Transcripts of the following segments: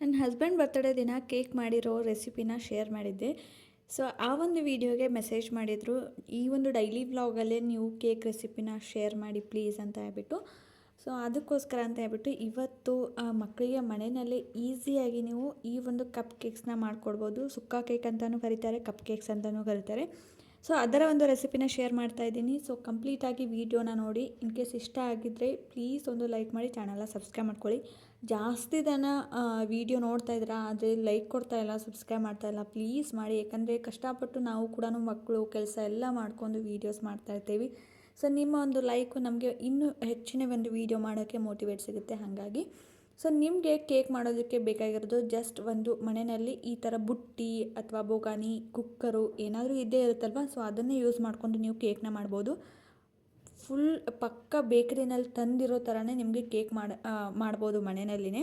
ನನ್ನ husband birthday ದಿನ cake ಮಾಡಿರೋ ರೆಸಿಪಿನ ಶೇರ್ ಮಾಡಿದ್ದೆ. ಸೊ ಆ ಒಂದು ವಿಡಿಯೋಗೆ ಮೆಸೇಜ್ ಮಾಡಿದರು, ಈ ಒಂದು ಡೈಲಿ ವ್ಲಾಗಲ್ಲೇ ನೀವು ಕೇಕ್ ರೆಸಿಪಿನ ಶೇರ್ ಮಾಡಿ ಪ್ಲೀಸ್ ಅಂತ ಹೇಳ್ಬಿಟ್ಟು. ಸೊ ಅದಕ್ಕೋಸ್ಕರ ಅಂತ ಹೇಳ್ಬಿಟ್ಟು ಇವತ್ತು ಮಕ್ಕಳಿಗೆ ಮನೆಯಲ್ಲೇ ಈಸಿಯಾಗಿ ನೀವು ಈ ಒಂದು ಕಪ್ ಕೇಕ್ಸ್ನ ಮಾಡಿಕೊಡ್ಬೋದು. ಸುಕ್ಕ ಕೇಕ್ ಅಂತಲೂ ಕರೀತಾರೆ, ಕಪ್ ಕೇಕ್ಸ್ ಅಂತಲೂ ಕರೀತಾರೆ. ಸೊ ಅದರ ಒಂದು ರೆಸಿಪಿನ ಶೇರ್ ಮಾಡ್ತಾ ಇದ್ದೀನಿ. ಸೊ ಕಂಪ್ಲೀಟಾಗಿ ವೀಡಿಯೋನ ನೋಡಿ. ಇನ್ ಕೇಸ್ ಇಷ್ಟ ಆಗಿದ್ದರೆ ಪ್ಲೀಸ್ ಒಂದು ಲೈಕ್ ಮಾಡಿ, ಚಾನಲ್ನ ಸಬ್ಸ್ಕ್ರೈಬ್ ಮಾಡ್ಕೊಳ್ಳಿ. ಜಾಸ್ತಿ ಜನ ವೀಡಿಯೋ ನೋಡ್ತಾ ಇದ್ದೀರಾ, ಆದರೆ ಲೈಕ್ ಕೊಡ್ತಾ ಇಲ್ಲ, ಸಬ್ಸ್ಕ್ರೈಬ್ ಮಾಡ್ತಾ ಇಲ್ಲ. ಪ್ಲೀಸ್ ಮಾಡಿ, ಯಾಕಂದರೆ ಕಷ್ಟಪಟ್ಟು ನಾವು ಕೂಡ ಮಕ್ಕಳು ಕೆಲಸ ಎಲ್ಲ ಮಾಡ್ಕೊಂಡು ವೀಡಿಯೋಸ್ ಮಾಡ್ತಾಯಿರ್ತೀವಿ. ಸೊ ನಿಮ್ಮ ಒಂದು ಲೈಕು ನಮಗೆ ಇನ್ನೂ ಹೆಚ್ಚಿನ ಒಂದು ವೀಡಿಯೋ ಮಾಡೋಕ್ಕೆ ಮೋಟಿವೇಟ್ ಸಿಗುತ್ತೆ. ಹಾಗಾಗಿ ಸೊ ನಿಮಗೆ ಕೇಕ್ ಮಾಡೋದಕ್ಕೆ ಬೇಕಾಗಿರೋದು ಜಸ್ಟ್ ಒಂದು ಮನೆಯಲ್ಲಿ ಈ ಥರ ಬುಟ್ಟಿ ಅಥವಾ ಬೋಗಾನಿ, ಕುಕ್ಕರು ಏನಾದರೂ ಇದ್ದೇ ಇರುತ್ತಲ್ವ. ಸೊ ಅದನ್ನೇ ಯೂಸ್ ಮಾಡಿಕೊಂಡು ನೀವು ಕೇಕ್ನ ಮಾಡ್ಬೋದು. ಫುಲ್ ಪಕ್ಕ ಬೇಕ್ರಿನಲ್ಲಿ ತಂದಿರೋ ಥರನೇ ನಿಮಗೆ ಕೇಕ್ ಮಾಡ್ಬೋದು ಮನೆಯಲ್ಲಿನೇ.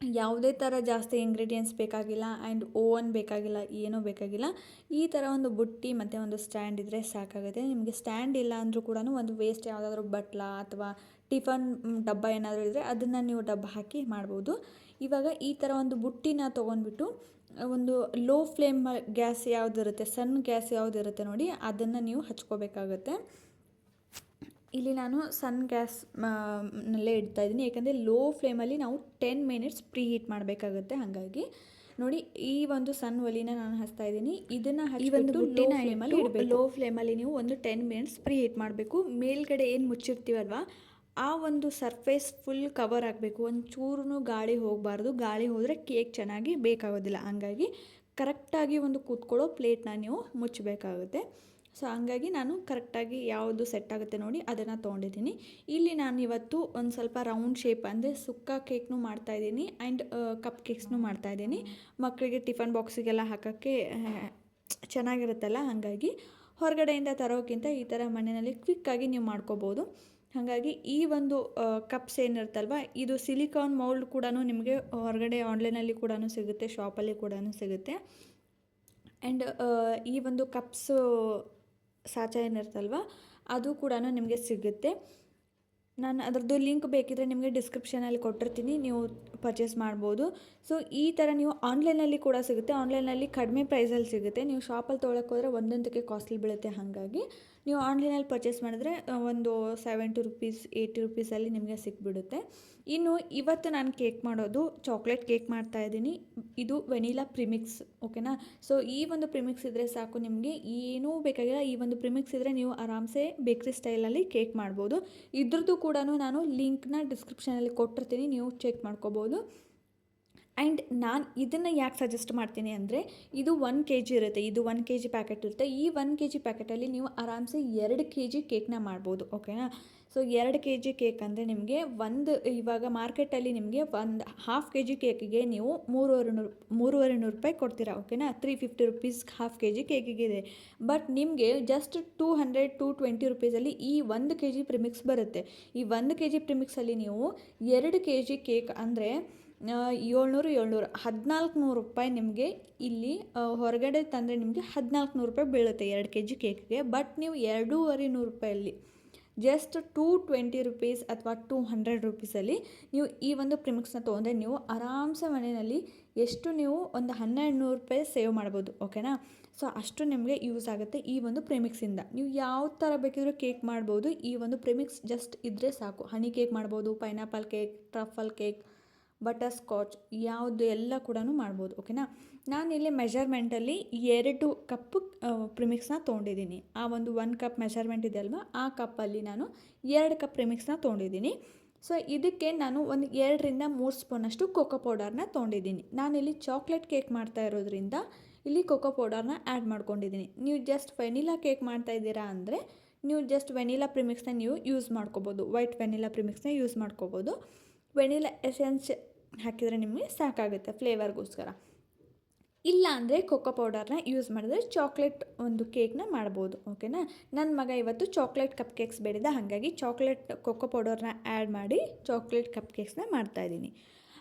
ಯಾವುದೇ ಥರ ಜಾಸ್ತಿ ಇಂಗ್ರೀಡಿಯೆಂಟ್ಸ್ ಬೇಕಾಗಿಲ್ಲ ಆ್ಯಂಡ್ ಓವನ್ ಬೇಕಾಗಿಲ್ಲ, ಏನೂ ಬೇಕಾಗಿಲ್ಲ. ಈ ಥರ ಒಂದು ಬುಟ್ಟಿ ಮತ್ತು ಒಂದು ಸ್ಟ್ಯಾಂಡ್ ಇದ್ದರೆ ಸಾಕಾಗುತ್ತೆ. ನಿಮಗೆ ಸ್ಟ್ಯಾಂಡ್ ಇಲ್ಲ ಅಂದರೂ ಕೂಡ ಒಂದು ವೇಸ್ಟ್ ಯಾವುದಾದ್ರೂ ಬಟ್ಲ ಅಥವಾ ಟಿಫನ್ ಡಬ್ಬ ಏನಾದರೂ ಇದ್ದರೆ ಅದನ್ನು ನೀವು ಡಬ್ಬ ಹಾಕಿ ಮಾಡ್ಬೋದು. ಇವಾಗ ಈ ಥರ ಒಂದು ಬುಟ್ಟಿನ ತೊಗೊಂಡ್ಬಿಟ್ಟು ಒಂದು ಲೋ ಫ್ಲೇಮ್ ಗ್ಯಾಸ್ ಯಾವುದಿರುತ್ತೆ, ಸಣ್ಣ ಗ್ಯಾಸ್ ಯಾವುದಿರುತ್ತೆ ನೋಡಿ, ಅದನ್ನು ನೀವು ಹಚ್ಕೋಬೇಕಾಗತ್ತೆ. ಇಲ್ಲಿ ನಾನು ಸಣ್ಣ ಗ್ಯಾಸ್ ನಲ್ಲೇ ಇಡ್ತಾಯಿದ್ದೀನಿ, ಯಾಕಂದರೆ ಲೋ ಫ್ಲೇಮಲ್ಲಿ ನಾವು 10 ಮಿನಿಟ್ಸ್ ಪ್ರೀ ಹೀಟ್ ಮಾಡಬೇಕಾಗುತ್ತೆ. ಹಾಗಾಗಿ ನೋಡಿ, ಈ ಒಂದು ಸಣ್ಣ ಒಲಿನ ನಾನು ಹಚ್ತಾ ಇದ್ದೀನಿ. ಇದನ್ನು ಹಚ್ಚಿಬಿಟ್ಟು ಲೋ ಫ್ಲೇಮಲ್ಲಿ ನೀವು ಒಂದು 10 ಮಿನಿಟ್ಸ್ ಪ್ರೀ ಹೀಟ್ ಮಾಡಬೇಕು. ಮೇಲ್ಗಡೆ ಏನು ಮುಚ್ಚಿರ್ತೀವಲ್ವ ಆ ಒಂದು ಸರ್ಫೇಸ್ ಫುಲ್ ಕವರ್ ಆಗಬೇಕು. ಒಂದು ಚೂರು ಗಾಳಿ ಹೋಗಬಾರ್ದು. ಗಾಳಿ ಹೋದರೆ ಕೇಕ್ ಚೆನ್ನಾಗಿ ಬೇಕಾಗೋದಿಲ್ಲ. ಹಂಗಾಗಿ ಕರೆಕ್ಟಾಗಿ ಒಂದು ಕೂತ್ಕೊಳ್ಳೋ ಪ್ಲೇಟ್ನ ನೀವು ಮುಚ್ಚಬೇಕಾಗುತ್ತೆ. ಸೊ ಹಂಗಾಗಿ ನಾನು ಕರೆಕ್ಟಾಗಿ ಯಾವುದು ಸೆಟ್ ಆಗುತ್ತೆ ನೋಡಿ ಅದನ್ನು ತೊಗೊಂಡಿದ್ದೀನಿ. ಇಲ್ಲಿ ನಾನು ಇವತ್ತು ಒಂದು ಸ್ವಲ್ಪ ರೌಂಡ್ ಶೇಪ್, ಅಂದರೆ ಸುಕ್ಕ ಕೇಕ್ನೂ ಮಾಡ್ತಾಯಿದ್ದೀನಿ ಆ್ಯಂಡ್ ಕಪ್ ಕೇಕ್ಸ್ನೂ ಮಾಡ್ತಾಯಿದ್ದೀನಿ. ಮಕ್ಕಳಿಗೆ ಟಿಫನ್ ಬಾಕ್ಸಿಗೆಲ್ಲ ಹಾಕೋಕ್ಕೆ ಚೆನ್ನಾಗಿರುತ್ತಲ್ಲ, ಹಾಗಾಗಿ ಹೊರಗಡೆಯಿಂದ ತರೋಕ್ಕಿಂತ ಈ ಥರ ಮನೆಯಲ್ಲಿ ಕ್ವಿಕ್ಕಾಗಿ ನೀವು ಮಾಡ್ಕೋಬೋದು. ಹಾಗಾಗಿ ಈ ಒಂದು ಕಪ್ಸ್ ಏನಿರುತ್ತಲ್ವ, ಇದು ಸಿಲಿಕಾನ್ ಮೌಲ್ಡ್ ಕೂಡ ನಿಮಗೆ ಹೊರಗಡೆ ಆನ್ಲೈನಲ್ಲಿ ಕೂಡ ಸಿಗುತ್ತೆ, ಶಾಪಲ್ಲಿ ಕೂಡ ಸಿಗುತ್ತೆ. ಆ್ಯಂಡ್ ಈ ಒಂದು ಕಪ್ಸು ಸಾಚ ಏನಿರುತ್ತಲ್ವ ಅದು ಕೂಡ ನಿಮಗೆ ಸಿಗುತ್ತೆ. ನಾನು ಅದರದ್ದು ಲಿಂಕ್ ಬೇಕಿದ್ದರೆ ನಿಮಗೆ ಡಿಸ್ಕ್ರಿಪ್ಷನಲ್ಲಿ ಕೊಟ್ಟಿರ್ತೀನಿ, ನೀವು ಪರ್ಚೇಸ್ ಮಾಡ್ಬೋದು. ಸೊ ಈ ಥರ ನೀವು ಆನ್ಲೈನಲ್ಲಿ ಕೂಡ ಸಿಗುತ್ತೆ. ಆನ್ಲೈನಲ್ಲಿ ಕಡಿಮೆ ಪ್ರೈಸಲ್ಲಿ ಸಿಗುತ್ತೆ. ನೀವು ಶಾಪಲ್ಲಿ ತೊಗೊಳಕ್ಕೆ ಹೋದರೆ ಒಂದೊಂದಕ್ಕೆ ಕಾಸ್ಟ್ಲಿ ಬೀಳುತ್ತೆ. ಹಾಗಾಗಿ ನೀವು ಆನ್ಲೈನಲ್ಲಿ ಪರ್ಚೇಸ್ ಮಾಡಿದ್ರೆ ಒಂದು 70 ರುಪೀಸ್ 80 ರುಪೀಸಲ್ಲಿ ನಿಮಗೆ ಸಿಕ್ಬಿಡುತ್ತೆ. ಇನ್ನು ಇವತ್ತು ನಾನು ಕೇಕ್ ಮಾಡೋದು ಚಾಕ್ಲೇಟ್ ಕೇಕ್ ಮಾಡ್ತಾಯಿದ್ದೀನಿ. ಇದು ವೆನಿಲಾ ಪ್ರಿಮಿಕ್ಸ್, ಓಕೆನಾ. ಸೊ ಈ ಒಂದು ಪ್ರಿಮಿಕ್ಸ್ ಇದ್ದರೆ ಸಾಕು, ನಿಮಗೆ ಏನೂ ಬೇಕಾಗಿಲ್ಲ. ಈ ಒಂದು ಪ್ರಿಮಿಕ್ಸ್ ಇದ್ದರೆ ನೀವು ಆರಾಮ್ಸೆ ಬೇಕ್ರಿ ಸ್ಟೈಲಲ್ಲಿ ಕೇಕ್ ಮಾಡ್ಬೋದು. ಇದ್ರದ್ದು ಕೂಡ ನಾನು ಲಿಂಕ್ನ ಡಿಸ್ಕ್ರಿಪ್ಷನಲ್ಲಿ ಕೊಟ್ಟಿರ್ತೀನಿ, ನೀವು ಚೆಕ್ ಮಾಡ್ಕೋಬೋದು. ಆ್ಯಂಡ್ ನಾನು ಇದನ್ನು ಯಾಕೆ ಸಜೆಸ್ಟ್ ಮಾಡ್ತೀನಿ ಅಂದರೆ, ಇದು 1 kg ಇರುತ್ತೆ. ಇದು 1 kg ಪ್ಯಾಕೆಟ್ ಇರುತ್ತೆ. ಈ 1 kg ಪ್ಯಾಕೆಟಲ್ಲಿ ನೀವು ಆರಾಮ್ಸೆ 2 kg ಕೇಕ್ನ ಮಾಡ್ಬೋದು, ಓಕೆನಾ. ಸೊ 2 kg ಕೇಕ್ ಅಂದರೆ ನಿಮಗೆ ಇವಾಗ ಮಾರ್ಕೆಟಲ್ಲಿ ನಿಮಗೆ ಒಂದು ½ kg ಕೇಕಿಗೆ ನೀವು 350 ರೂಪಾಯಿ ಕೊಡ್ತೀರಾ, ಓಕೆನಾ. 350 ರುಪೀಸ್ ½ kg ಕೇಕಿಗೆ ಇದೆ. ಬಟ್ ನಿಮಗೆ ಜಸ್ಟ್ 220 ರುಪೀಸಲ್ಲಿ ಈ 1 kg ಪ್ರಿಮಿಕ್ಸ್ ಬರುತ್ತೆ. ಈ 1 kg ಪ್ರಿಮಿಕ್ಸಲ್ಲಿ ನೀವು 2 kg ಕೇಕ್ ಅಂದರೆ 1400 ರೂಪಾಯಿ ನಿಮಗೆ ಇಲ್ಲಿ ಹೊರಗಡೆ ತಂದರೆ ನಿಮಗೆ 1400 ರೂಪಾಯಿ ಬೀಳುತ್ತೆ 2 kg ಕೇಕ್ಗೆ. ಬಟ್ ನೀವು 250 ರೂಪಾಯಲ್ಲಿ ಜಸ್ಟ್ 220 ರುಪೀಸ್ ಅಥವಾ 200 ರುಪೀಸಲ್ಲಿ ನೀವು ಈ ಒಂದು ಪ್ರಿಮಿಕ್ಸ್ನ ತೊಗೊಂಡ್ರೆ ನೀವು ಆರಾಮ್ಸೆ ಮನೆಯಲ್ಲಿ ಎಷ್ಟು ನೀವು ಒಂದು 1200 ರೂಪಾಯಿ ಸೇವ್ ಮಾಡ್ಬೋದು, ಓಕೆನಾ. ಸೊ ಅಷ್ಟು ನಿಮಗೆ ಯೂಸ್ ಆಗುತ್ತೆ ಈ ಒಂದು ಪ್ರಿಮಿಕ್ಸಿಂದ. ನೀವು ಯಾವ ಥರ ಬೇಕಿದ್ರೂ ಕೇಕ್ ಮಾಡ್ಬೋದು. ಈ ಒಂದು ಪ್ರಿಮಿಕ್ಸ್ ಜಸ್ಟ್ ಇದ್ದರೆ ಸಾಕು. ಹನಿ ಕೇಕ್ ಮಾಡ್ಬೋದು, pineapple cake, truffle cake, butter scotch, ಯಾವುದು ಎಲ್ಲ ಕೂಡ ಮಾಡ್ಬೋದು, ಓಕೆನಾ. ನಾನಿಲ್ಲಿ ಮೆಷರ್ಮೆಂಟಲ್ಲಿ 2 ಕಪ್ ಪ್ರಿಮಿಕ್ಸ್ನ ತೊಗೊಂಡಿದ್ದೀನಿ. ಆ ಒಂದು 1 ಕಪ್ ಮೆಷರ್ಮೆಂಟ್ ಇದೆ ಅಲ್ವಾ, ಆ ಕಪ್ಪಲ್ಲಿ ನಾನು 2 ಕಪ್ ಪ್ರಿಮಿಕ್ಸ್ನ ತೊಗೊಂಡಿದ್ದೀನಿ. ಸೊ ಇದಕ್ಕೆ ನಾನು ಒಂದು 2 ರಿಂದ 3 ಸ್ಪೂನಷ್ಟು ಕೋಕೋ ಪೌಡರ್ನ ತೊಗೊಂಡಿದ್ದೀನಿ. ನಾನಿಲ್ಲಿ ಚಾಕ್ಲೇಟ್ ಕೇಕ್ ಮಾಡ್ತಾ ಇರೋದ್ರಿಂದ ಇಲ್ಲಿ ಕೋಕೋ ಪೌಡರ್ನ ಆ್ಯಡ್ ಮಾಡ್ಕೊಂಡಿದ್ದೀನಿ. ನೀವು ಜಸ್ಟ್ ವೆನಿಲಾ ಕೇಕ್ ಮಾಡ್ತಾ ಇದ್ದೀರಾ ಅಂದರೆ ನೀವು ಜಸ್ಟ್ ವೆನಿಲಾ ಪ್ರಿಮಿಕ್ಸ್ನ ನೀವು ಯೂಸ್ ಮಾಡ್ಕೋಬೋದು. ವೈಟ್ ವೆನಿಲಾ ಪ್ರಿಮಿಕ್ಸ್ನ ಯೂಸ್ ಮಾಡ್ಕೋಬೋದು. ವೆನಿಲಾ ಎಸೆನ್ಸ್ ಹಾಕಿದರೆ ನಿಮಗೆ ಸಾಕಾಗುತ್ತೆ ಫ್ಲೇವರ್ಗೋಸ್ಕರ. ಇಲ್ಲ ಅಂದರೆ ಕೋಕೋ ಪೌಡರ್ನ ಯೂಸ್ ಮಾಡಿದ್ರೆ ಚಾಕ್ಲೇಟ್ ಒಂದು ಕೇಕ್ನ ಮಾಡ್ಬೋದು, ಓಕೆನಾ. ನನ್ನ ಮಗ ಇವತ್ತು ಚಾಕ್ಲೇಟ್ ಕಪ್ ಕೇಕ್ಸ್ ಬೇಡಿದ, ಹಾಗಾಗಿ ಚಾಕ್ಲೇಟ್ ಕೋಕೋ ಪೌಡರ್ನ ಆ್ಯಡ್ ಮಾಡಿ ಚಾಕ್ಲೇಟ್ ಕಪ್ ಕೇಕ್ಸ್ನ ಮಾಡ್ತಾಯಿದ್ದೀನಿ.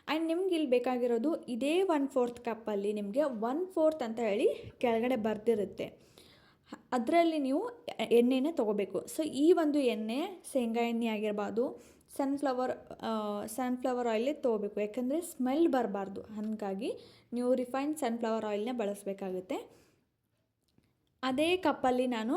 ಆ್ಯಂಡ್ ನಿಮ್ಗೆ ಇಲ್ಲಿ ಬೇಕಾಗಿರೋದು ಇದೇ 1/4 ಕಪ್ಪಲ್ಲಿ ನಿಮಗೆ 1/4 ಅಂತ ಹೇಳಿ ಕೆಳಗಡೆ ಬರೆದಿರುತ್ತೆ. ಅದರಲ್ಲಿ ನೀವು ಎಣ್ಣೆನ ತೊಗೋಬೇಕು. ಸೊ ಈ ಒಂದು ಎಣ್ಣೆ ಶೇಂಗಾ ಎಣ್ಣೆ ಆಗಿರ್ಬೋದು, ಸನ್ಫ್ಲವರ್ ಆಯಿಲೇ ತೊಗೋಬೇಕು, ಯಾಕಂದರೆ ಸ್ಮೆಲ್ ಬರಬಾರ್ದು. ಹಾಗಾಗಿ ನೀವು ರಿಫೈನ್ಡ್ ಸನ್ಫ್ಲವರ್ ಆಯಿಲ್ನೇ ಬಳಸಬೇಕಾಗುತ್ತೆ. ಅದೇ ಕಪ್ಪಲ್ಲಿ ನಾನು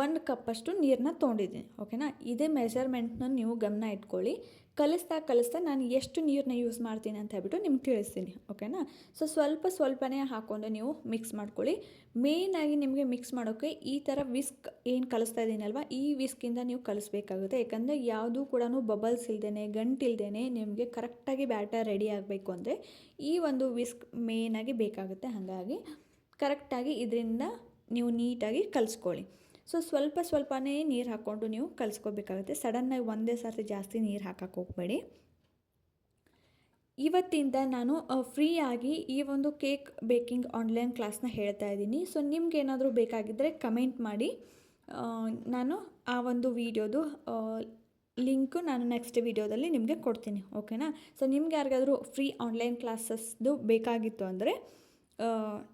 1 ಕಪ್ಪಷ್ಟು ನೀರನ್ನ ತೊಗೊಂಡಿದ್ದೀನಿ. ಓಕೆನಾ, ಇದೇ ಮೆಜರ್ಮೆಂಟ್ನ ನೀವು ಗಮನ ಇಟ್ಕೊಳ್ಳಿ. ಕಲಿಸ್ತಾ ನಾನು ಎಷ್ಟು ನೀರನ್ನ ಯೂಸ್ ಮಾಡ್ತೀನಿ ಅಂತ ಹೇಳ್ಬಿಟ್ಟು ನಿಮ್ಗೆ ತಿಳಿಸ್ತೀನಿ. ಓಕೆನಾ, ಸೊ ಸ್ವಲ್ಪನೇ ಹಾಕ್ಕೊಂಡು ನೀವು ಮಿಕ್ಸ್ ಮಾಡ್ಕೊಳ್ಳಿ. ಮೇಯ್ನಾಗಿ ನಿಮಗೆ ಮಿಕ್ಸ್ ಮಾಡೋಕ್ಕೆ ಈ ಥರ ವಿಸ್ಕ್ ಏನು ಕಲಿಸ್ತಾ ಇದ್ದೀನಲ್ವ, ಈ ವಿಸ್ಕಿಂದ ನೀವು ಕಲಿಸ್ಬೇಕಾಗುತ್ತೆ. ಯಾಕಂದರೆ ಯಾವುದೂ ಕೂಡ ಬಬಲ್ಸ್ ಇಲ್ದೇ, ಗಂಟಿಲ್ದೇ ನಿಮಗೆ ಕರೆಕ್ಟಾಗಿ ಬ್ಯಾಟರ್ ರೆಡಿ ಆಗಬೇಕು ಅಂದರೆ ಈ ಒಂದು ವಿಸ್ಕ್ ಮೇಯ್ನಾಗಿ ಬೇಕಾಗುತ್ತೆ. ಹಾಗಾಗಿ ಕರೆಕ್ಟಾಗಿ ಇದರಿಂದ ನೀವು ನೀಟಾಗಿ ಕಲಿಸ್ಕೊಳ್ಳಿ. ಸೊ ಸ್ವಲ್ಪನೇ ನೀರು ಹಾಕ್ಕೊಂಡು ನೀವು ಕಲಿಸ್ಕೋಬೇಕಾಗುತ್ತೆ. ಸಡನ್ನಾಗಿ ಒಂದೇ ಸರ್ತಿ ಜಾಸ್ತಿ ನೀರು ಹಾಕಕ್ಕೆ ಹೋಗಬೇಡಿ. ಇವತ್ತಿಂದ ನಾನು ಫ್ರೀಯಾಗಿ ಈ ಒಂದು ಕೇಕ್ ಬೇಕಿಂಗ್ ಆನ್ಲೈನ್ ಕ್ಲಾಸ್ನ ಹೇಳ್ತಾ ಇದ್ದೀನಿ. ಸೊ ನಿಮ್ಗೇನಾದರೂ ಬೇಕಾಗಿದ್ದರೆ ಕಮೆಂಟ್ ಮಾಡಿ, ನಾನು ಆ ಒಂದು ವಿಡಿಯೋದು ಲಿಂಕು ನಾನು ನೆಕ್ಸ್ಟ್ ವಿಡಿಯೋದಲ್ಲಿ ನಿಮಗೆ ಕೊಡ್ತೀನಿ. ಓಕೆನಾ, ಸೊ ನಿಮ್ಗೆ ಯಾರಿಗಾದರೂ ಫ್ರೀ ಆನ್ಲೈನ್ ಕ್ಲಾಸಸ್ದು ಬೇಕಾಗಿತ್ತು ಅಂದರೆ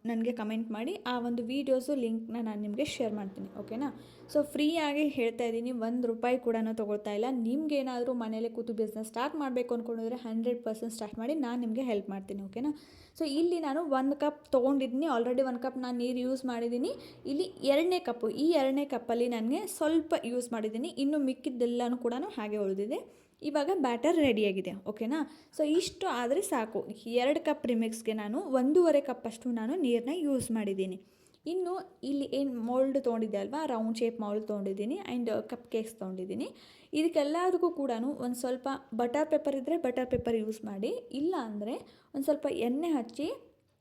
ನನಗೆ ಕಮೆಂಟ್ ಮಾಡಿ, ಆ ಒಂದು ವೀಡಿಯೋಸು ಲಿಂಕ್ನ ನಾನು ನಿಮಗೆ ಶೇರ್ ಮಾಡ್ತೀನಿ. ಓಕೆನಾ, ಸೊ ಫ್ರೀಯಾಗಿ ಹೇಳ್ತಾ ಇದ್ದೀನಿ, ₹1 ಕೂಡ ತೊಗೊಳ್ತಾ ಇಲ್ಲ. ನಿಮ್ಗೇನಾದರೂ ಮನೇಲಿ ಕೂತು ಬಿಸ್ನೆಸ್ ಸ್ಟಾರ್ಟ್ ಮಾಡಬೇಕು ಅಂದ್ಕೊಂಡಿದ್ರೆ 100% ಸ್ಟಾರ್ಟ್ ಮಾಡಿ, ನಾನು ನಿಮಗೆ ಹೆಲ್ಪ್ ಮಾಡ್ತೀನಿ. ಓಕೆನಾ, ಸೊ ಇಲ್ಲಿ ನಾನು 1 ಕಪ್ ತೊಗೊಂಡಿದ್ದೀನಿ. ಆಲ್ರೆಡಿ 1 ಕಪ್ ನಾನು ನೀರು ಯೂಸ್ ಮಾಡಿದ್ದೀನಿ. ಇಲ್ಲಿ 2ನೇ ಕಪ್ಪು, ಈ 2ನೇ ಕಪ್ಪಲ್ಲಿ ನನಗೆ ಸ್ವಲ್ಪ ಯೂಸ್ ಮಾಡಿದ್ದೀನಿ, ಇನ್ನು ಮಿಕ್ಕಿದ್ದೆಲ್ಲನೂ ಕೂಡ ಹಾಗೆ ಉಳಿದಿದೆ. ಇವಾಗ ಬ್ಯಾಟರ್ ರೆಡಿಯಾಗಿದೆ. ಓಕೆನಾ, ಸೊ ಇಷ್ಟು ಆದರೆ ಸಾಕು. 2 ಕಪ್ ರಿಮಿಕ್ಸ್ಗೆ ನಾನು 1.5 ಕಪ್ಪಷ್ಟು ನಾನು ನೀರನ್ನ ಯೂಸ್ ಮಾಡಿದ್ದೀನಿ. ಇನ್ನು ಇಲ್ಲಿ ಏನು ಮೌಲ್ಡ್ ತೊಗೊಂಡಿದ್ದೆ ಅಲ್ವಾ, ರೌಂಡ್ ಶೇಪ್ ಮೌಲ್ಡ್ ತೊಗೊಂಡಿದ್ದೀನಿ ಆ್ಯಂಡ್ ಕಪ್ ಕೇಕ್ಸ್ ತೊಗೊಂಡಿದ್ದೀನಿ. ಇದಕ್ಕೆಲ್ಲದಕ್ಕೂ ಕೂಡ ಒಂದು ಸ್ವಲ್ಪ ಬಟರ್ ಪೇಪರ್ ಇದ್ದರೆ ಬಟರ್ ಪೇಪರ್ ಯೂಸ್ ಮಾಡಿ, ಇಲ್ಲ ಅಂದರೆ ಒಂದು ಸ್ವಲ್ಪ ಎಣ್ಣೆ ಹಚ್ಚಿ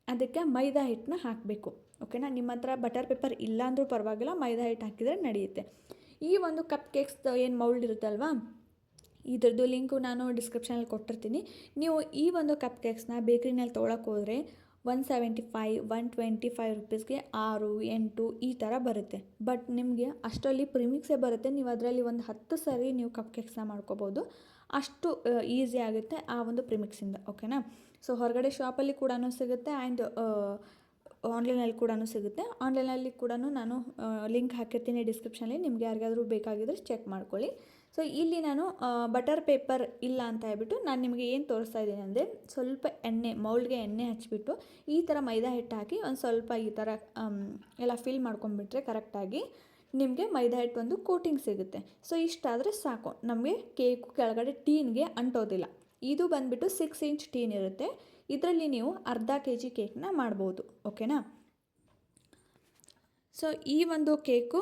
ಅದಕ್ಕೆ ಮೈದಾ ಹಿಟ್ಟನ್ನ ಹಾಕಬೇಕು. ಓಕೆನಾ, ನಿಮ್ಮ ಹತ್ರ ಬಟರ್ ಪೇಪರ್ ಇಲ್ಲ ಅಂದರೂ ಪರವಾಗಿಲ್ಲ, ಮೈದಾ ಹಿಟ್ಟು ಹಾಕಿದರೆ ನಡೆಯುತ್ತೆ. ಈ ಒಂದು ಕಪ್ ಕೇಕ್ಸ್ ಏನು ಮೌಲ್ಡ್ ಇರುತ್ತಲ್ವಾ, ಇದ್ರದ್ದು ಲಿಂಕು ನಾನು ಡಿಸ್ಕ್ರಿಪ್ಷನಲ್ಲಿ ಕೊಟ್ಟಿರ್ತೀನಿ. ನೀವು ಈ ಒಂದು ಕಪ್ ಕೇಕ್ಸ್ನ ಬೇಕ್ರಿನಲ್ಲಿ ತೊಗೊಳಕ್ಕೆ ಹೋದರೆ ₹175-125ಗೆ 6, 8 ಈ ಥರ ಬರುತ್ತೆ. ಬಟ್ ನಿಮಗೆ ಅಷ್ಟರಲ್ಲಿ ಪ್ರಿಮಿಕ್ಸೇ ಬರುತ್ತೆ. ನೀವು ಅದರಲ್ಲಿ ಒಂದು 10 ಸರಿ ನೀವು ಕಪ್ ಕೇಕ್ಸ್ನ ಮಾಡ್ಕೋಬೋದು. ಅಷ್ಟು ಈಸಿ ಆಗುತ್ತೆ ಆ ಒಂದು ಪ್ರಿಮಿಕ್ಸಿಂದ. ಓಕೆನಾ, ಸೊ ಹೊರಗಡೆ ಶಾಪಲ್ಲಿ ಕೂಡ ಸಿಗುತ್ತೆ ಆ್ಯಂಡ್ ಆನ್ಲೈನಲ್ಲಿ ಕೂಡ ಸಿಗುತ್ತೆ. ಆನ್ಲೈನಲ್ಲಿ ಕೂಡ ನಾನು ಲಿಂಕ್ ಹಾಕಿರ್ತೀನಿ ಡಿಸ್ಕ್ರಿಪ್ಷನಲ್ಲಿ, ನಿಮ್ಗೆ ಯಾರಿಗಾದರೂ ಬೇಕಾಗಿದ್ದರೆ ಚೆಕ್ ಮಾಡ್ಕೊಳ್ಳಿ. ಸೊ ಇಲ್ಲಿ ನಾನು ಬಟರ್ ಪೇಪರ್ ಇಲ್ಲ ಅಂತ ಹೇಳ್ಬಿಟ್ಟು ನಾನು ನಿಮಗೆ ಏನು ತೋರಿಸ್ತಾ ಇದ್ದೀನಿ ಅಂದರೆ, ಸ್ವಲ್ಪ ಎಣ್ಣೆ ಮೌಲ್ಡ್ಗೆ ಎಣ್ಣೆ ಹಚ್ಚಿಬಿಟ್ಟು ಈ ಥರ ಮೈದಾ ಹಿಟ್ಟು ಹಾಕಿ ಒಂದು ಸ್ವಲ್ಪ ಈ ಥರ ಎಲ್ಲ ಫಿಲ್ ಮಾಡ್ಕೊಂಡ್ಬಿಟ್ರೆ ಕರೆಕ್ಟಾಗಿ ನಿಮಗೆ ಮೈದಾ ಹಿಟ್ಟು ಒಂದು ಕೋಟಿಂಗ್ ಸಿಗುತ್ತೆ. ಸೊ ಇಷ್ಟಾದರೆ ಸಾಕು, ನಮಗೆ ಕೇಕು ಕೆಳಗಡೆ ಟೀನ್ಗೆ ಅಂಟೋದಿಲ್ಲ. ಇದು ಬಂದುಬಿಟ್ಟು 6 ಇಂಚ್ ಟೀನ್ ಇರುತ್ತೆ. ಇದರಲ್ಲಿ ನೀವು ಅರ್ಧ kg ಕೇಕ್ನ ಮಾಡ್ಬೋದು. ಓಕೆನಾ, ಸೊ ಈ ಒಂದು ಕೇಕು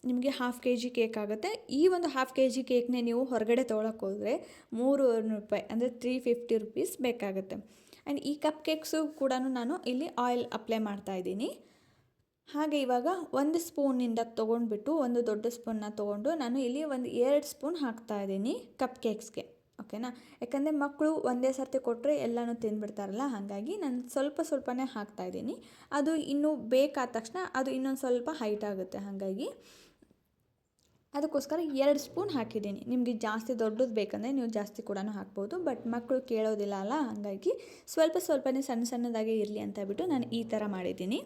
ನಿಮಗೆ ½ kg ಕೇಕ್ ಆಗುತ್ತೆ. ಈ ಒಂದು ½ kg ಕೇಕ್ನೇ ನೀವು ಹೊರಗಡೆ ತೊಗೊಳಕ್ಕೆ ಹೋದರೆ ₹300 ಅಂದರೆ ₹350 ಬೇಕಾಗುತ್ತೆ. ಆ್ಯಂಡ್ ಈ ಕಪ್ ಕೇಕ್ಸು ಕೂಡ ನಾನು ಇಲ್ಲಿ ಆಯಿಲ್ ಅಪ್ಲೈ ಮಾಡ್ತಾಯಿದ್ದೀನಿ. ಹಾಗೆ ಇವಾಗ 1 ಸ್ಪೂನಿಂದ ತೊಗೊಂಡ್ಬಿಟ್ಟು, ಒಂದು ದೊಡ್ಡ ಸ್ಪೂನ್ನ ತೊಗೊಂಡು ನಾನು ಇಲ್ಲಿ ಒಂದು 2 ಸ್ಪೂನ್ ಹಾಕ್ತಾಯಿದ್ದೀನಿ ಕಪ್ ಕೇಕ್ಸ್ಗೆ. ಓಕೆನಾ, ಯಾಕಂದರೆ ಮಕ್ಕಳು ಒಂದೇ ಸರ್ತಿ ಕೊಟ್ಟರೆ ಎಲ್ಲನೂ ತಿಂದುಬಿಡ್ತಾರಲ್ಲ, ಹಾಗಾಗಿ ನಾನು ಸ್ವಲ್ಪನೇ ಹಾಕ್ತಾಯಿದ್ದೀನಿ. ಅದು ಇನ್ನೂ ಬೇಕಾದ ತಕ್ಷಣ ಅದು ಇನ್ನೊಂದು ಸ್ವಲ್ಪ ಹೈಟ್ ಆಗುತ್ತೆ. ಹಾಗಾಗಿ ಅದಕ್ಕೋಸ್ಕರ 2 ಸ್ಪೂನ್ ಹಾಕಿದ್ದೀನಿ. ನಿಮಗೆ ಜಾಸ್ತಿ ದೊಡ್ಡದು ಬೇಕಂದರೆ ನೀವು ಜಾಸ್ತಿ ಕೂಡ ಹಾಕ್ಬೋದು. ಬಟ್ ಮಕ್ಕಳು ಕೇಳೋದಿಲ್ಲ ಅಲ್ಲ, ಹಾಗಾಗಿ ಸ್ವಲ್ಪನೇ ಸಣ್ಣದಾಗಿ ಇರಲಿ ಅಂತ ಹೇಳ್ಬಿಟ್ಟು ನಾನು ಈ ಥರ ಮಾಡಿದ್ದೀನಿ.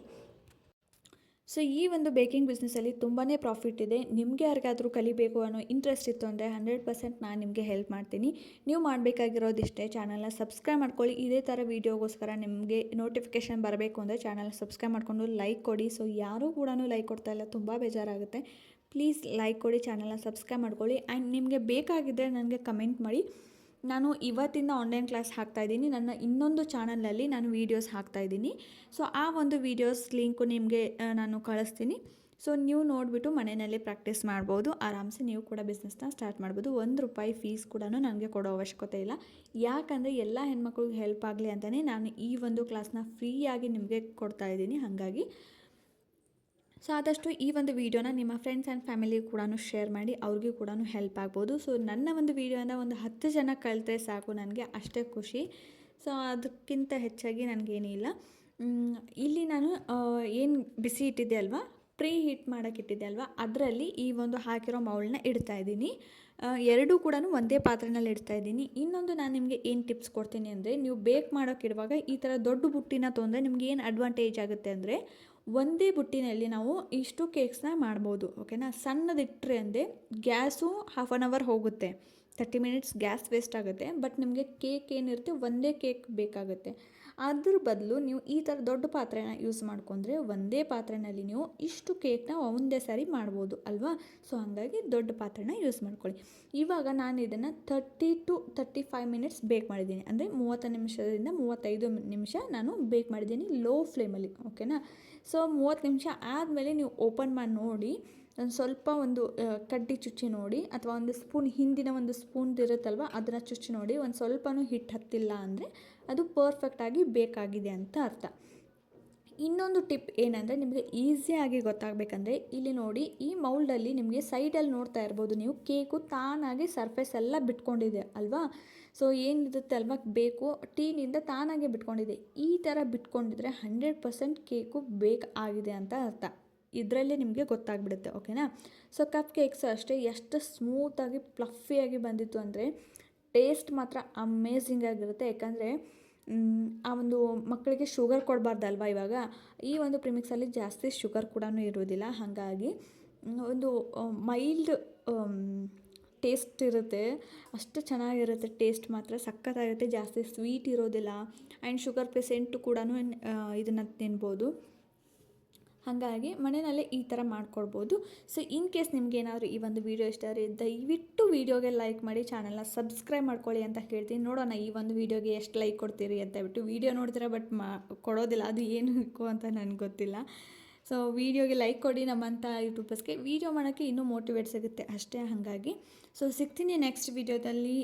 ಸೊ ಈ ಒಂದು ಬೇಕಿಂಗ್ ಬಿಸ್ನೆಸ್ಸಲ್ಲಿ ತುಂಬಾ ಪ್ರಾಫಿಟ್ ಇದೆ. ನಿಮಗೆ ಯಾರಿಗಾದರೂ ಕಲಿಬೇಕು ಅನ್ನೋ ಇಂಟ್ರೆಸ್ಟ್ ಇತ್ತು ಅಂದರೆ 100% ನಾನು ನಿಮಗೆ ಹೆಲ್ಪ್ ಮಾಡ್ತೀನಿ. ನೀವು ಮಾಡಬೇಕಾಗಿರೋದಿಷ್ಟೇ, ಚಾನಲ್ನ ಸಬ್ಸ್ಕ್ರೈಬ್ ಮಾಡ್ಕೊಳ್ಳಿ. ಇದೇ ಥರ ವೀಡಿಯೋಗೋಸ್ಕರ ನಿಮಗೆ ನೋಟಿಫಿಕೇಷನ್ ಬರಬೇಕು ಅಂದರೆ ಚಾನಲ್ನ ಸಬ್ಸ್ಕ್ರೈಬ್ ಮಾಡಿಕೊಂಡು ಲೈಕ್ ಕೊಡಿ. ಸೊ ಯಾರೂ ಕೂಡ ಲೈಕ್ ಕೊಡ್ತಾ ಇಲ್ಲ, ತುಂಬ ಬೇಜಾರಾಗುತ್ತೆ. ಪ್ಲೀಸ್ ಲೈಕ್ ಕೊಡಿ, ಚಾನಲ್ನ ಸಬ್ಸ್ಕ್ರೈಬ್ ಮಾಡ್ಕೊಳ್ಳಿ. ಆ್ಯಂಡ್ ನಿಮಗೆ ಬೇಕಾಗಿದ್ದರೆ ನನಗೆ ಕಮೆಂಟ್ ಮಾಡಿ. ನಾನು ಇವತ್ತಿಂದ ಆನ್ಲೈನ್ ಕ್ಲಾಸ್ ಹಾಕ್ತಾಯಿದ್ದೀನಿ. ನನ್ನ ಇನ್ನೊಂದು ಚಾನಲಲ್ಲಿ ನಾನು ವೀಡಿಯೋಸ್ ಹಾಕ್ತಾಯಿದ್ದೀನಿ. ಸೊ ಆ ಒಂದು ವೀಡಿಯೋಸ್ ಲಿಂಕು ನಿಮಗೆ ನಾನು ಕಳಿಸ್ತೀನಿ. ಸೊ ನೀವು ನೋಡಿಬಿಟ್ಟು ಮನೆಯಲ್ಲೇ ಪ್ರಾಕ್ಟೀಸ್ ಮಾಡ್ಬೋದು. ಆರಾಮ್ಸೆ ನೀವು ಕೂಡ ಬಿಸ್ನೆಸ್ನ ಸ್ಟಾರ್ಟ್ ಮಾಡ್ಬೋದು. ₹1 ಫೀಸ್ ಕೂಡ ನನಗೆ ಕೊಡೋ ಅವಶ್ಯಕತೆ ಇಲ್ಲ. ಯಾಕಂದರೆ ಎಲ್ಲ ಹೆಣ್ಮಕ್ಳಿಗೆ ಹೆಲ್ಪ್ ಆಗಲಿ ಅಂತಲೇ ನಾನು ಈ ಒಂದು ಕ್ಲಾಸ್ನ ಫ್ರೀಯಾಗಿ ನಿಮಗೆ ಕೊಡ್ತಾಯಿದ್ದೀನಿ. ಹಾಗಾಗಿ ಸೊ ಆದಷ್ಟು ಈ ಒಂದು ವೀಡಿಯೋನ ನಿಮ್ಮ ಫ್ರೆಂಡ್ಸ್ ಆ್ಯಂಡ್ ಫ್ಯಾಮಿಲಿ ಕೂಡ ಶೇರ್ ಮಾಡಿ, ಅವ್ರಿಗೂ ಕೂಡ ಹೆಲ್ಪ್ ಆಗ್ಬೋದು. ಸೊ ನನ್ನ ಒಂದು ವೀಡಿಯೋನ ಒಂದು 10 ಜನ ಕಲಿತ್ರೆ ಸಾಕು, ನನಗೆ ಅಷ್ಟೇ ಖುಷಿ. ಸೊ ಅದಕ್ಕಿಂತ ಹೆಚ್ಚಾಗಿ ನನಗೇನಿಲ್ಲ. ಇಲ್ಲಿ ನಾನು ಏನು ಬಿಸಿ ಇಟ್ಟಿದ್ದೆ ಅಲ್ವಾ, ಪ್ರೀ ಹೀಟ್ ಮಾಡೋಕ್ಕೆ ಇಟ್ಟಿದ್ದೆ ಅಲ್ವಾ, ಅದರಲ್ಲಿ ಈ ಒಂದು ಹಾಕಿರೋ ಮೌಲ್ಡ್ನ ಇಡ್ತಾಯಿದ್ದೀನಿ. ಎರಡೂ ಕೂಡ ಒಂದೇ ಪಾತ್ರೆನಲ್ಲಿ ಇಡ್ತಾಯಿದ್ದೀನಿ. ಇನ್ನೊಂದು ನಾನು ನಿಮಗೆ ಏನು ಟಿಪ್ಸ್ ಕೊಡ್ತೀನಿ ಅಂದರೆ, ನೀವು ಬೇಕ್ ಮಾಡೋಕ್ಕಿರುವಾಗ ಈ ಥರ ದೊಡ್ಡ ಬುಟ್ಟಿನ ತೊಗೊಂಡ್ರೆ ನಿಮ್ಗೆ ಏನು ಅಡ್ವಾಂಟೇಜ್ ಆಗುತ್ತೆ ಅಂದರೆ, ಒಂದೇ ಬುಟ್ಟಿನಲ್ಲಿ ನಾವು ಇಷ್ಟು ಕೇಕ್ಸ್ನ ಮಾಡ್ಬೋದು. ಓಕೆನಾ, ಸಣ್ಣದಿಟ್ಟರೆ ಅಂದರೆ ಗ್ಯಾಸು ½ hour ಹೋಗುತ್ತೆ, 30 ಮಿನಿಟ್ಸ್ ಗ್ಯಾಸ್ ವೇಸ್ಟ್ ಆಗುತ್ತೆ. ಬಟ್ ನಿಮಗೆ ಕೇಕ್ ಏನಿರುತ್ತೆ ಒಂದೇ ಕೇಕ್ ಬೇಕಾಗುತ್ತೆ. ಅದ್ರ ಬದಲು ನೀವು ಈ ಥರ ದೊಡ್ಡ ಪಾತ್ರೆನ ಯೂಸ್ ಮಾಡ್ಕೊಂಡ್ರೆ ಒಂದೇ ಪಾತ್ರೆಯಲ್ಲಿ ನೀವು ಇಷ್ಟು ಕೇಕ್ನ ಒಂದೇ ಸಾರಿ ಮಾಡ್ಬೋದು ಅಲ್ವಾ. ಸೊ ಹಾಗಾಗಿ ದೊಡ್ಡ ಪಾತ್ರೆನ ಯೂಸ್ ಮಾಡ್ಕೊಳ್ಳಿ. ಇವಾಗ ನಾನು ಇದನ್ನು 30 to 35 ಮಿನಿಟ್ಸ್ ಬೇಕ್ ಮಾಡಿದ್ದೀನಿ. ಅಂದರೆ 30 ನಿಮಿಷದಿಂದ 35 ನಿಮಿಷ ನಾನು ಬೇಕ್ ಮಾಡಿದ್ದೀನಿ ಲೋ ಫ್ಲೇಮಲ್ಲಿ, ಓಕೆನಾ. ಸೊ 30 ನಿಮಿಷ ಆದಮೇಲೆ ನೀವು ಓಪನ್ ಮಾಡಿ ನೋಡಿ, ಒಂದು ಸ್ವಲ್ಪ ಒಂದು ಕಡ್ಡಿ ಚುಚ್ಚಿ ನೋಡಿ, ಅಥವಾ ಒಂದು ಸ್ಪೂನ್, ಹಿಂದಿನ ಒಂದು ಸ್ಪೂನ್ದು ಇರುತ್ತಲ್ವ ಅದನ್ನು ಚುಚ್ಚಿ ನೋಡಿ. ಒಂದು ಸ್ವಲ್ಪನೂ ಹಿಟ್ಟು ಹತ್ತಿಲ್ಲ ಅಂದರೆ ಅದು ಪರ್ಫೆಕ್ಟಾಗಿ ಬೇಕಾಗಿದೆ ಅಂತ ಅರ್ಥ. ಇನ್ನೊಂದು ಟಿಪ್ ಏನಂದರೆ, ನಿಮಗೆ ಈಸಿಯಾಗಿ ಗೊತ್ತಾಗಬೇಕಂದ್ರೆ ಇಲ್ಲಿ ನೋಡಿ, ಈ ಮೌಲ್ಡಲ್ಲಿ ನಿಮಗೆ ಸೈಡಲ್ಲಿ ನೋಡ್ತಾ ಇರ್ಬೋದು ನೀವು, ಕೇಕು ತಾನಾಗಿ ಸರ್ಫೇಸ್ ಎಲ್ಲ ಬಿಟ್ಕೊಂಡಿದೆ ಅಲ್ವಾ. ಸೊ ಏನಿರುತ್ತೆ ಅಲ್ವಾ, ಬೇಕು ಟೀನಿಂದ ತಾನಾಗೆ ಬಿಟ್ಕೊಂಡಿದೆ. ಈ ಥರ ಬಿಟ್ಕೊಂಡಿದ್ರೆ 100% ಕೇಕು ಬೇಕ್ ಆಗಿದೆ ಅಂತ ಅರ್ಥ. ಇದರಲ್ಲೇ ನಿಮಗೆ ಗೊತ್ತಾಗ್ಬಿಡುತ್ತೆ, ಓಕೆನಾ. ಸೊ ಕಪ್ ಕೇಕ್ಸ್ ಅಷ್ಟೇ ಎಷ್ಟು ಸ್ಮೂತಾಗಿ ಪ್ಲಫಿಯಾಗಿ ಬಂದಿತ್ತು ಅಂದರೆ ಟೇಸ್ಟ್ ಮಾತ್ರ ಅಮೇಝಿಂಗ್ ಆಗಿರುತ್ತೆ. ಯಾಕಂದರೆ ಆ ಒಂದು ಮಕ್ಕಳಿಗೆ ಶುಗರ್ ಕೊಡಬಾರ್ದಲ್ವ ಇವಾಗ. ಈ ಒಂದು ಪ್ರಿಮಿಕ್ಸಲ್ಲಿ ಜಾಸ್ತಿ ಶುಗರ್ ಕೂಡ ಇರೋದಿಲ್ಲ, ಹಾಗಾಗಿ ಒಂದು ಮೈಲ್ಡ್ ಟೇಸ್ಟ್ ಇರುತ್ತೆ. ಅಷ್ಟು ಚೆನ್ನಾಗಿರುತ್ತೆ, ಟೇಸ್ಟ್ ಮಾತ್ರ ಸಖತ್ತಾಗಿರುತ್ತೆ. ಜಾಸ್ತಿ ಸ್ವೀಟ್ ಇರೋದಿಲ್ಲ, ಆ್ಯಂಡ್ ಶುಗರ್ ಪೇಷೆಂಟು ಕೂಡ ಇದನ್ನು ತಿನ್ಬೋದು. ಹಾಗಾಗಿ ಮನೆಯಲ್ಲೇ ಈ ಥರ ಮಾಡ್ಕೊಳ್ಬೋದು. ಸೊ ಇನ್ ಕೇಸ್ ನಿಮಗೇನಾದರೂ ಈ ಒಂದು ವಿಡಿಯೋ ಇಷ್ಟ ಆದರೆ ದಯವಿಟ್ಟು ವಿಡಿಯೋಗೆ ಲೈಕ್ ಮಾಡಿ, ಚಾನಲ್ನ ಸಬ್ಸ್ಕ್ರೈಬ್ ಮಾಡ್ಕೊಳ್ಳಿ ಅಂತ ಹೇಳ್ತೀನಿ. ನೋಡೋಣ ಈ ಒಂದು ವಿಡಿಯೋಗೆ ಎಷ್ಟು ಲೈಕ್ ಕೊಡ್ತೀರಿ ಅಂತ ಹೇಳ್ಬಿಟ್ಟು. ವಿಡಿಯೋ ನೋಡ್ತೀರಾ ಬಟ್ ಕೊಡೋದಿಲ್ಲ, ಅದು ಏನಕ್ಕೂ ಅಂತ ನನಗೆ ಗೊತ್ತಿಲ್ಲ. ಸೊ ವಿಡಿಯೋಗೆ ಲೈಕ್ ಕೊಡಿ, ನಮ್ಮಂಥ ಯೂಟ್ಯೂಬರ್ಸ್ಗೆ ವಿಡಿಯೋ ಮಾಡೋಕ್ಕೆ ಇನ್ನೂ ಮೋಟಿವೇಟ್ ಸಿಗುತ್ತೆ ಅಷ್ಟೇ. ಹಾಗಾಗಿ ಸೊ ಸಿಗ್ತೀನಿ ನೆಕ್ಸ್ಟ್ ವಿಡಿಯೋದಲ್ಲಿ.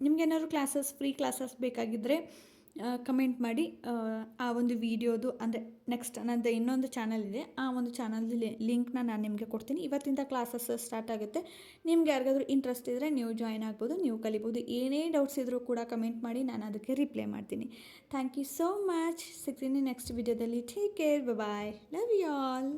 ನಿಮಗೇನಾದ್ರು ಫ್ರೀ ಕ್ಲಾಸಸ್ ಬೇಕಾಗಿದ್ದರೆ ಕಮೆಂಟ್ ಮಾಡಿ. ಆ ಒಂದು ವಿಡಿಯೋದು ಅಂದರೆ ನೆಕ್ಸ್ಟ್ ನನ್ನದು ಇನ್ನೊಂದು ಚಾನಲ್ ಇದೆ, ಆ ಒಂದು ಚಾನಲ್ದು ಲಿಂಕ್ನ ನಾನು ನಿಮಗೆ ಕೊಡ್ತೀನಿ. ಇವತ್ತಿಂದ ಕ್ಲಾಸಸ್ ಸ್ಟಾರ್ಟ್ ಆಗುತ್ತೆ. ನಿಮ್ಗೆ ಯಾರಿಗಾದ್ರೂ ಇಂಟ್ರೆಸ್ಟ್ ಇದ್ದರೆ ನೀವು ಜಾಯ್ನ್ ಆಗ್ಬೋದು, ನೀವು ಕಲಿಬೋದು. ಏನೇ ಡೌಟ್ಸ್ ಇದ್ದರೂ ಕೂಡ ಕಮೆಂಟ್ ಮಾಡಿ, ನಾನು ಅದಕ್ಕೆ ರಿಪ್ಲೈ ಮಾಡ್ತೀನಿ. Thank you so much. ಸಿಗ್ತೀನಿ ನೆಕ್ಸ್ಟ್ ವಿಡಿಯೋದಲ್ಲಿ. Take care, bye, love you all.